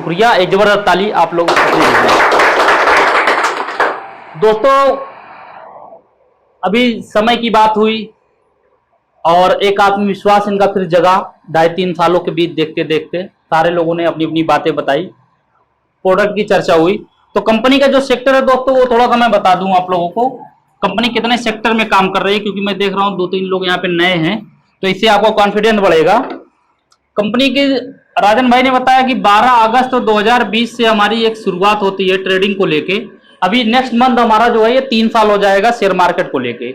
शुक्रिया, एक जबरदस्त ताली आप लोग। दोस्तों, अभी समय की बात हुई और एक आत्मविश्वास इनका फिर जगा। 2.5-3 सालों के बीच देखते देखते सारे लोगों ने अपनी अपनी बातें बताई, प्रोडक्ट की चर्चा हुई। तो कंपनी का जो सेक्टर है दोस्तों, वो थोड़ा सा मैं बता दूं आप लोगों को, कंपनी कितने सेक्टर में काम कर रही है, क्योंकि मैं देख रहा हूं 2-3 लोग यहाँ पे नए हैं, तो इससे आपको कॉन्फिडेंस बढ़ेगा। कंपनी के राजन भाई ने बताया कि 12 अगस्त 2020 से हमारी एक शुरुआत होती है ट्रेडिंग को लेके। अभी नेक्स्ट मंथ हमारा जो है ये 3 साल हो जाएगा शेयर मार्केट को लेके।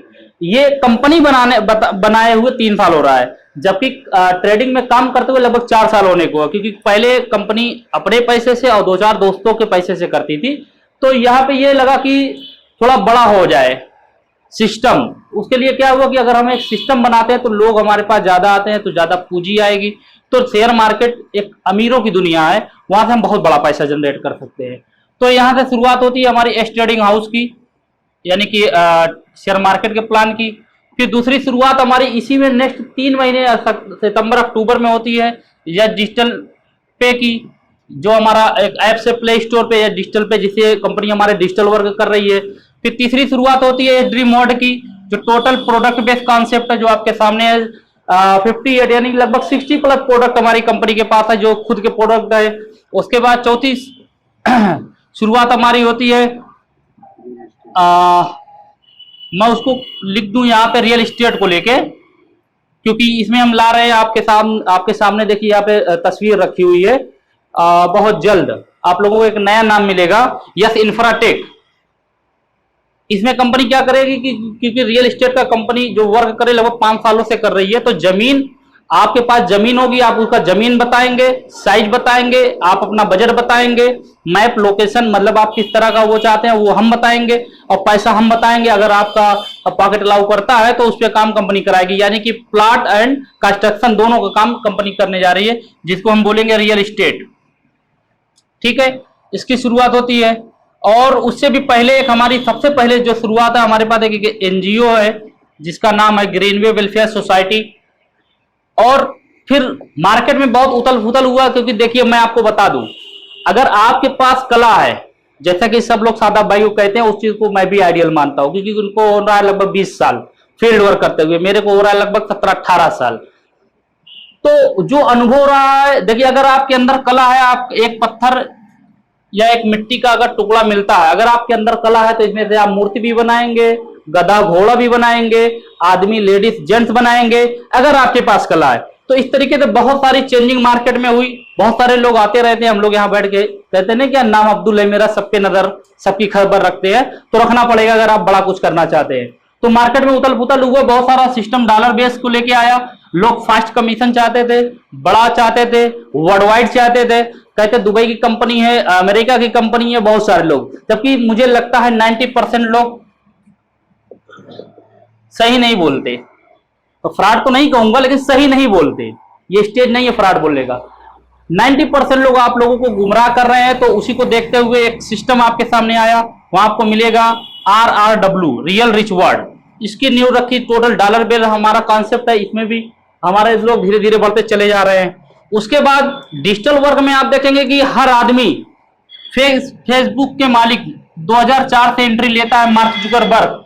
ये कंपनी बनाए हुए 3 साल हो रहा है, जबकि ट्रेडिंग में काम करते हुए लगभग 4 साल होने को है, क्योंकि पहले कंपनी अपने पैसे से और 2-4 दोस्तों के पैसे से करती थी। तो यहाँ पे ये लगा कि थोड़ा बड़ा हो जाए सिस्टम। उसके लिए क्या हुआ कि अगर हम एक सिस्टम बनाते हैं तो लोग हमारे पास ज्यादा आते हैं तो ज्यादा पूंजी आएगी। तो शेयर मार्केट एक अमीरों की दुनिया है, वहां से हम बहुत बड़ा पैसा जनरेट कर सकते हैं। तो यहां से शुरुआत होती है हमारी एस ट्रेडिंग हाउस की, यानी कि शेयर मार्केट के प्लान की। फिर दूसरी शुरुआत हमारी इसी में नेक्स्ट 3 महीने सितंबर अक्टूबर में होती है, या डिजिटल पे की, जो हमारा एक ऐप से प्ले स्टोर पे या डिजिटल पे, जिससे कंपनी हमारे डिजिटल वर्क कर रही है। फिर तीसरी शुरुआत होती है ड्रीम मोड की, जो टोटल प्रोडक्ट बेस्ड कॉन्सेप्ट है, जो आपके सामने है। 58 यानी लगभग 60 प्लस प्रोडक्ट हमारी कंपनी के पास है, जो खुद के प्रोडक्ट है। उसके बाद चौथी शुरुआत हमारी होती है, मैं उसको लिख दूं यहाँ पे, रियल एस्टेट को लेके, क्योंकि इसमें हम ला रहे हैं आपके सामने देखिए यहाँ पे तस्वीर रखी हुई है। बहुत जल्द आप लोगों को एक नया नाम मिलेगा, यस इंफ्राटेक। इसमें कंपनी क्या करेगी कि क्योंकि रियल एस्टेट का कंपनी जो वर्क करे लगभग 5 सालों से कर रही है, तो जमीन, आपके पास जमीन होगी, आप उसका जमीन बताएंगे, साइज बताएंगे, आप अपना बजट बताएंगे, मैप लोकेशन, मतलब आप किस तरह का वो चाहते हैं वो हम बताएंगे, और पैसा हम बताएंगे। अगर आपका पॉकेट अलाउ करता है तो उस पर काम कंपनी कराएगी, यानी कि प्लॉट एंड कंस्ट्रक्शन दोनों का काम कंपनी करने जा रही है, जिसको हम बोलेंगे रियल एस्टेट। ठीक है, इसकी शुरुआत होती है। और उससे भी पहले एक हमारी सबसे पहले जो शुरुआत है, हमारे पास एक एनजीओ है जिसका नाम है ग्रीनवे वेलफेयर सोसाइटी। और फिर मार्केट में बहुत उथल पुथल हुआ, क्योंकि देखिए मैं आपको बता दूं, अगर आपके पास कला है, जैसा कि सब लोग सादा भाई को कहते हैं, उस चीज को मैं भी आइडियल मानता हूं, क्योंकि उनको हो रहा है लगभग 20 साल फील्ड वर्क करते हुए, मेरे को हो रहा है लगभग 17-18 साल। तो जो अनुभव रहा है, देखिए अगर आपके अंदर कला है, आप एक पत्थर या एक मिट्टी का अगर टुकड़ा मिलता है, अगर आपके अंदर कला है तो इसमें से आप मूर्ति भी बनाएंगे, गधा घोड़ा भी बनाएंगे, आदमी लेडीज जेंट्स बनाएंगे, अगर आपके पास कला है। तो इस तरीके से बहुत सारी चेंजिंग मार्केट में हुई। बहुत सारे लोग आते रहते हैं, हम लोग यहाँ बैठ के कहते हैं क्या, नाम अब्दुल है मेरा, सबके नजर सबकी खबर रखते हैं, तो रखना पड़ेगा अगर आप बड़ा कुछ करना चाहते हैं। तो मार्केट में उथल पुथल हुआ, बहुत सारा सिस्टम डॉलर बेस को लेके आया। लोग फास्ट कमीशन चाहते थे, बड़ा चाहते थे, वर्ल्ड वाइड चाहते थे, कहते दुबई की कंपनी है, अमेरिका की कंपनी है, बहुत सारे लोग। जबकि मुझे लगता है 90% लोग सही नहीं बोलते, तो फ्रॉड तो नहीं कहूंगा, लेकिन सही नहीं बोलते। ये स्टेज नहीं है फ्रॉड बोलने का। 90% लोग आप लोगों को गुमराह कर रहे हैं। तो उसी को देखते हुए एक सिस्टम आपके सामने आया, वहां आपको मिलेगा RRW, रियल रिच वर्ड। इसकी न्यू रखी, टोटल डॉलर बिल हमारा कॉन्सेप्ट है, इसमें भी हमारे लोग धीरे धीरे बढ़ते चले जा रहे हैं। उसके बाद डिजिटल वर्क में आप देखेंगे कि हर आदमी, फेसबुक के मालिक 2004 से एंट्री लेता है मार्क जुकरबर्ग,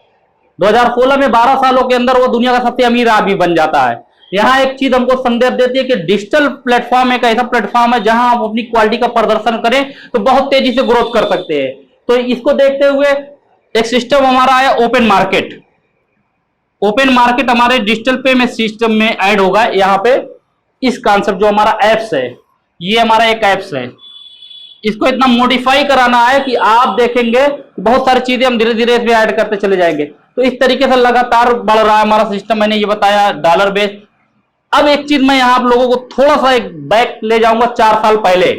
2016 में 12 सालों के अंदर वो दुनिया का सबसे अमीर आदमी बन जाता है। यहाँ एक चीज हमको संदेश देती है कि डिजिटल प्लेटफॉर्म एक ऐसा प्लेटफॉर्म है जहां आप अपनी क्वालिटी का प्रदर्शन करें तो बहुत तेजी से ग्रोथ कर सकते हैं। तो इसको देखते हुए एक सिस्टम हमारा है ओपन मार्केट। ओपन मार्केट हमारे डिजिटल पे में सिस्टम में ऐड होगा। यहाँ पे इस कॉन्सेप्ट जो हमारा एप्स है, ये हमारा एक एप्स है, इसको इतना मॉडिफाई कराना है कि आप देखेंगे बहुत सारी चीजें हम धीरे धीरे इसमें ऐड करते चले जाएंगे। तो इस तरीके से लगातार बढ़ रहा है हमारा सिस्टम। मैंने ये बताया डॉलर बेस। अब एक चीज मैं यहां आप लोगों को थोड़ा सा एक बैक ले जाऊंगा 4 साल पहले।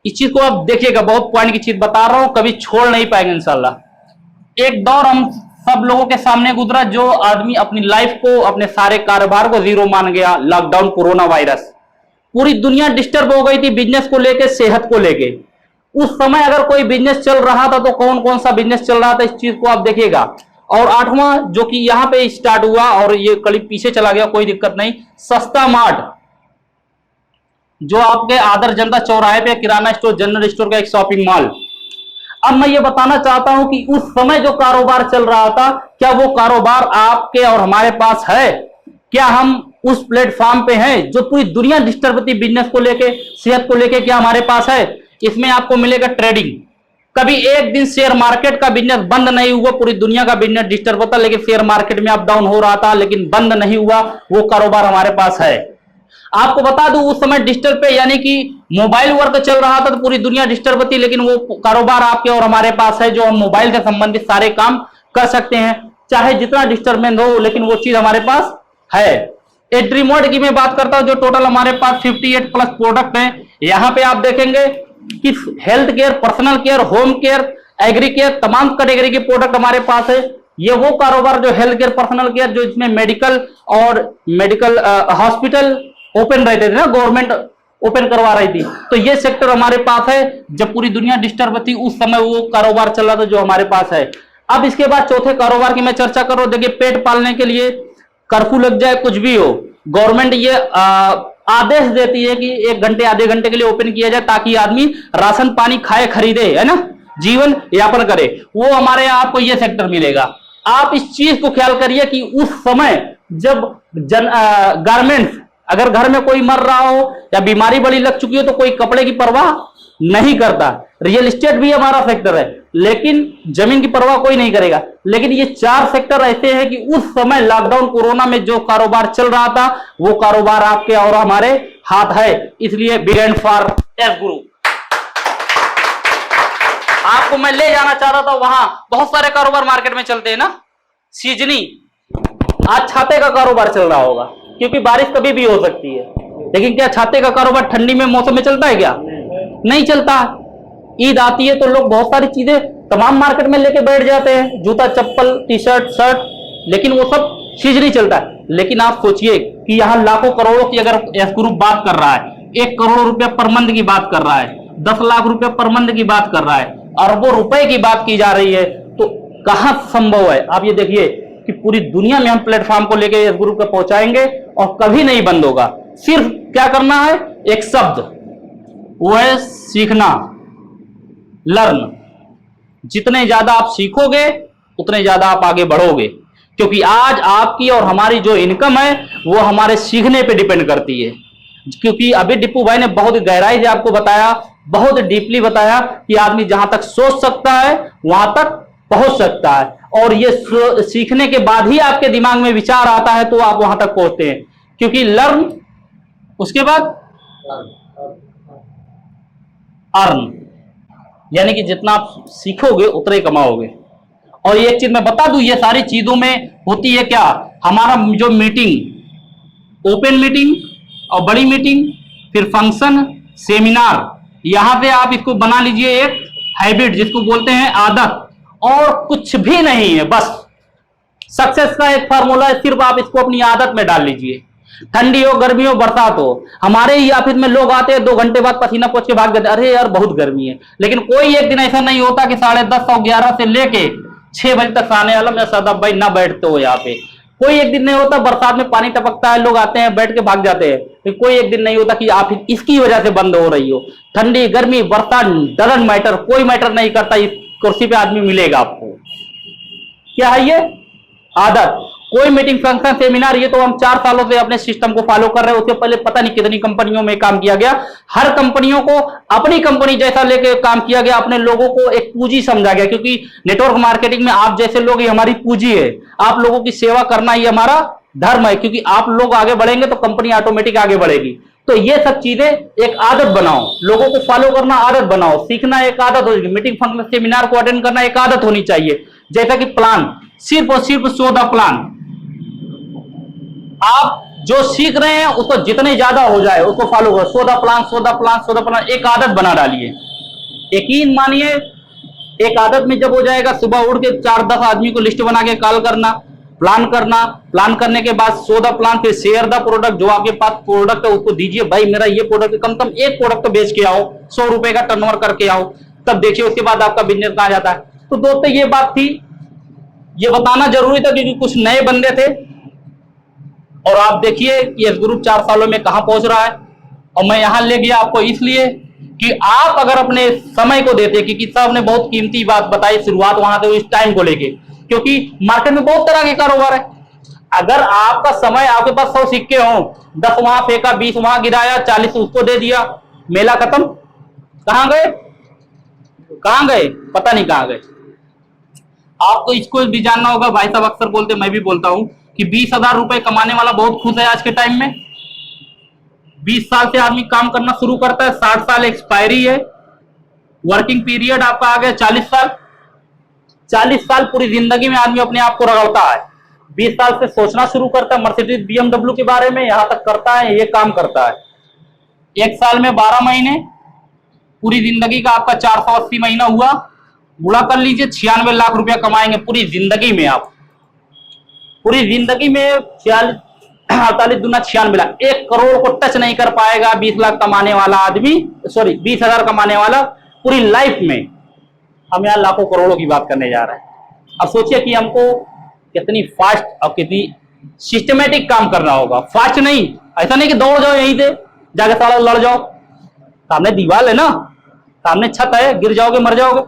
इस चीज को आप देखिएगा, बहुत पॉइंट की चीज बता रहा हूं, कभी छोड़ नहीं पाएंगे इंशाल्लाह। एक दौर हम सब लोगों के सामने गुजरा, जो आदमी अपनी लाइफ को, अपने सारे कारोबार को जीरो मान गया। लॉकडाउन, कोरोना वायरस, पूरी दुनिया डिस्टर्ब हो गई थी बिजनेस को लेके, सेहत को लेके। उस समय अगर कोई बिजनेस चल रहा था तो कौन कौन सा बिजनेस चल रहा था, इस चीज को आप देखिएगा। और 8वां जो कि यहां पे स्टार्ट हुआ और ये कड़ी पीछे चला गया, कोई दिक्कत नहीं, सस्ता मार्ट। जो आपके आदर्श जनता चौराहे पे किराना स्टोर, जनरल स्टोर का एक शॉपिंग मॉल। अब मैं ये बताना चाहता हूं कि उस समय जो कारोबार चल रहा था, क्या वो कारोबार आपके और हमारे पास है? क्या हम उस प्लेटफॉर्म पे हैं जो पूरी दुनिया डिस्टर्ब होती बिजनेस को लेके, सेहत को लेके, क्या हमारे पास है? इसमें आपको मिलेगा ट्रेडिंग। कभी एक दिन शेयर मार्केट का बिजनेस बंद नहीं हुआ, पूरी दुनिया का बिजनेस डिस्टर्ब होता, लेकिन शेयर मार्केट में अप डाउन हो रहा था लेकिन बंद नहीं हुआ, वो कारोबार हमारे पास है। आपको बता दूं उस समय डिजिटल पे यानी कि मोबाइल वर्क चल रहा था तो पूरी दुनिया डिस्टर्ब होती, लेकिन वो कारोबार आपके और हमारे पास है जो हम मोबाइल से संबंधित सारे काम कर सकते हैं, चाहे जितना डिस्टर्बेंस हो, लेकिन वो चीज हमारे पास है। एंट्री मोड की मैं बात करता हूं, जो टोटल हमारे पास 58 प्लस प्रोडक्ट है। यहां पे आप देखेंगे कि health care, personal care, home care, agri care, तमाम कैटेगरी के प्रोडक्ट हमारे पास है। ये वो कारोबार जो हेल्थ केयर, पर्सनल केयर, जो इसमें मेडिकल और मेडिकल हॉस्पिटल ओपन रहते थे ना, गवर्नमेंट ओपन करवा रही थी, तो ये सेक्टर हमारे पास है। जब पूरी दुनिया डिस्टर्ब थी उस समय वो कारोबार चल रहा था जो हमारे पास है। अब इसके बाद चौथे कारोबार की मैं चर्चा करूं, देखिए पेट पालने के लिए कर्फ्यू लग जाए, कुछ भी हो, गवर्नमेंट ये आदेश देती है कि 1 घंटे आधे घंटे के लिए ओपन किया जाए ताकि आदमी राशन पानी खाए, खरीदे, है ना, जीवन यापन करे। वो हमारे यहाँ आपको ये सेक्टर मिलेगा। आप इस चीज को ख्याल करिए कि उस समय जब गारमेंट्स, अगर घर में कोई मर रहा हो या बीमारी बड़ी लग चुकी हो तो कोई कपड़े की परवाह नहीं करता। रियल एस्टेट भी हमारा सेक्टर है, लेकिन जमीन की परवाह कोई नहीं करेगा। लेकिन ये 4 सेक्टर ऐसे हैं कि उस समय लॉकडाउन कोरोना में जो कारोबार चल रहा था वो कारोबार आपके और हमारे हाथ है। इसलिए big and for S group. आपको मैं ले जाना चाह रहा था वहां, बहुत सारे कारोबार मार्केट में चलते हैं ना। सीजनी, आज छाते का कारोबार चल रहा होगा क्योंकि बारिश कभी भी हो सकती है, लेकिन क्या छाते का कारोबार ठंडी में मौसम में चलता है? क्या नहीं चलता। ईद आती है तो लोग बहुत सारी चीजें तमाम मार्केट में लेके बैठ जाते हैं, जूता, चप्पल, टी शर्ट, शर्ट, लेकिन वो सब सीजनी चलता है। लेकिन आप सोचिए कि यहां लाखों करोड़ों की अगर एस ग्रुप बात कर रहा है, 1 करोड़ रुपया पर मंथ की बात कर रहा है, 10 लाख रुपया पर मंथ की बात कर रहा है, अरबों रुपए की बात की जा रही है, तो कहां संभव है? आप ये देखिए कि पूरी दुनिया में हम प्लेटफॉर्म को लेकर एस ग्रुप को पहुंचाएंगे और कभी नहीं बंद होगा। सिर्फ क्या करना है, एक शब्द, वो है सीखना, लर्न। जितने ज्यादा आप सीखोगे उतने ज्यादा आप आगे बढ़ोगे, क्योंकि आज आपकी और हमारी जो इनकम है वो हमारे सीखने पे डिपेंड करती है। क्योंकि अभी डिप्पू भाई ने बहुत गहराई से आपको बताया, बहुत डीपली बताया कि आदमी जहां तक सोच सकता है वहां तक पहुंच सकता है, और ये सीखने के बाद ही आपके दिमाग में विचार आता है तो आप वहां तक पहुंचते हैं। क्योंकि लर्न, उसके बाद अर्न, यानी कि जितना आप सीखोगे उतना ही कमाओगे। और एक चीज मैं बता दूं, ये सारी चीजों में होती है क्या, हमारा जो मीटिंग, ओपन मीटिंग और बड़ी मीटिंग, फिर फंक्शन, सेमिनार, यहां पे आप इसको बना लीजिए एक हैबिट, जिसको बोलते हैं आदत, और कुछ भी नहीं है। बस सक्सेस का एक फार्मूला है, सिर्फ आप इसको अपनी आदत में डाल लीजिए। ठंडी हो, गर्मी हो, बरसात हो, हमारे ही ऑफिस में लोग आते हैं 2 घंटे बाद पसीना पोंछ के भाग जाते, अरे यार बहुत गर्मी है। लेकिन कोई एक दिन ऐसा नहीं होता कि 10:30 और 11 से लेके 6 बजे तक आने वाला मैं सदा भाई ना बैठते हो यहाँ पे। कोई एक दिन नहीं होता बरसात में पानी टपकता है, लोग आते हैं बैठ के भाग जाते हैं, लेकिन कोई एक दिन नहीं होता कि आप इसकी वजह से बंद हो रही हो। ठंडी, गर्मी, बरसात, डजंट मैटर, कोई मैटर नहीं करता, इस कुर्सी पे आदमी मिलेगा आपको। क्या है ये आदत? कोई मीटिंग, फंक्शन, सेमिनार, ये तो हम 4 सालों से अपने सिस्टम को फॉलो कर रहे हैं। उससे पहले पता नहीं कितनी कंपनियों में काम किया गया। हर कंपनियों को अपनी कंपनी जैसा लेके काम किया गया, अपने लोगों को एक पूंजी समझा गया, क्योंकि नेटवर्क मार्केटिंग में आप जैसे लोग ही हमारी पूंजी है। आप लोगों की सेवा करना ही हमारा धर्म है, क्योंकि आप लोग आगे बढ़ेंगे तो कंपनी ऑटोमेटिक आगे बढ़ेगी। तो ये सब चीजें एक आदत बनाओ, लोगों को फॉलो करना आदत बनाओ, सीखना एक आदत होगी, मीटिंग, फंक्शन, सेमिनार को अटेंड करना एक आदत होनी चाहिए। जैसा कि प्लान, सिर्फ और सिर्फ सो द प्लान, आप जो सीख रहे हैं उसको जितने ज्यादा हो जाए उसको फॉलो करो। So the plan, so the plan, so the plan, एक आदत बना डालिए। यकीन मानिए एक आदत में जब हो जाएगा, सुबह उठ के 4-10 आदमी को लिस्ट बना के कॉल करना, प्लान करना, प्लान करने के बाद सो द प्लान, फिर शेयर द प्रोडक्ट, जो आपके पास प्रोडक्ट है उसको दीजिए, भाई मेरा ये प्रोडक्ट, कम से कम एक प्रोडक्ट तो बेच के आओ, 100 रुपए का टर्नओवर करके आओ, तब देखिए उसके बाद आपका बिजनेस कहां जाता है। तो दोस्तों ये बात थी, ये बताना जरूरी था क्योंकि कुछ नए बंदे थे। और आप देखिए कि एस ग्रुप 4 सालों में कहां पहुंच रहा है। और मैं यहां ले गया आपको इसलिए कि आप अगर अपने समय को देते, क्योंकि साहब ने बहुत कीमती बात बताई शुरुआत वहां से इस टाइम को लेके, क्योंकि मार्केट में बहुत तरह के कारोबार है। अगर आपका समय, आपके पास 100 सिक्के हों, 10 वहां फेंका, 20 वहां गिराया, 40 उसको दे दिया, मेला खत्म। कहां गए, कहां गए, पता नहीं कहां गए। आपको इसको भी जानना होगा, भाई साहब अक्सर बोलते, मैं भी बोलता हूं कि 20,000 रुपए कमाने वाला बहुत खुश है आज के टाइम में। 20 साल से आदमी काम करना शुरू करता है, 60 साल एक्सपायरी है, वर्किंग पीरियड आपका आ गया 40 साल। 40 साल पूरी जिंदगी में आदमी अपने आप को रगड़ता है। 20 साल से सोचना शुरू करता है मर्सिडीज BMW के बारे में, यहां तक करता है, ये काम करता है। 1 साल में 12 महीने, पूरी जिंदगी का आपका 480 महीना हुआ, गुणा कर लीजिए, 96 लाख रुपया कमाएंगे पूरी जिंदगी में आप। पूरी जिंदगी में 48 दूना 96 लाख, 1 करोड़ को टच नहीं कर पाएगा 20 लाख कमाने वाला आदमी, सॉरी 20,000 कमाने वाला पूरी लाइफ में। हम यहाँ लाखों करोड़ों की बात करने जा रहे हैं। अब सोचिए कि हमको कितनी फास्ट और कितनी सिस्टमेटिक काम करना होगा। फास्ट नहीं, ऐसा नहीं कि दौड़ जाओ यहीं से जाके साला लड़ जाओ, सामने दीवार है ना, सामने छत है, गिर जाओगे मर जाओगे।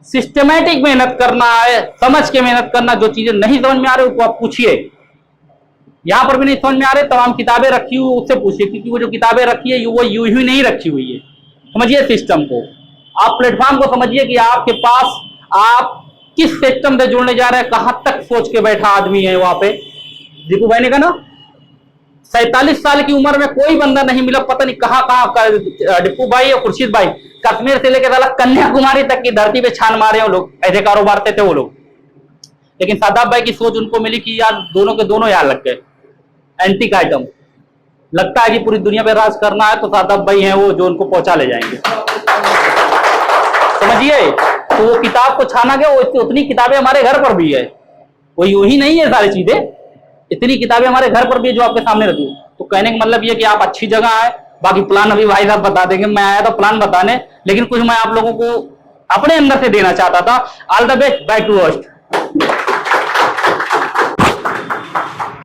सिस्टमेटिक मेहनत करना है, समझ के मेहनत करना। जो चीजें नहीं समझ में आ रही उसको आप पूछिए, यहां पर भी नहीं समझ में आ रहे तमाम किताबें रखी हुई उससे पूछिए, क्योंकि वो जो किताबें रखी है वो यूं ही नहीं रखी हुई है। समझिए सिस्टम को, आप प्लेटफॉर्म को समझिए कि आपके पास आप किस सिस्टम से जुड़ने जा रहे हैं, कहां तक सोच के बैठा आदमी है वहां पे। दीपू भाई ने कहा ना 47 साल की उम्र में कोई बंदा नहीं मिला, पता नहीं कहां कहां, डिप्पू भाई और खुर्शीद भाई कश्मीर से लेकर कन्याकुमारी तक की धरती पे छान मारे हो लोग, ऐसे कारोबार थे वो लोग। लेकिन सादाब भाई की सोच उनको मिली कि यार दोनों के दोनों यार लग गए, एंटीक आइटम। लगता है कि पूरी दुनिया पे राज करना है तो सादाब भाई हैं वो जो उनको पहुंचा ले जाएंगे। समझिए, तो वो किताब को छाना गया, वो उतनी किताबें हमारे घर पर भी है, वो यूं ही नहीं है सारी चीजें, इतनी किताबें हमारे घर पर भी है जो आपके सामने रखी। तो कहने का मतलब ये कि आप अच्छी जगह आए, बाकी प्लान अभी भाई साहब बता देंगे। मैं आया था प्लान बताने, लेकिन कुछ मैं आप लोगों को अपने अंदर से देना चाहता था। All the best, back to host.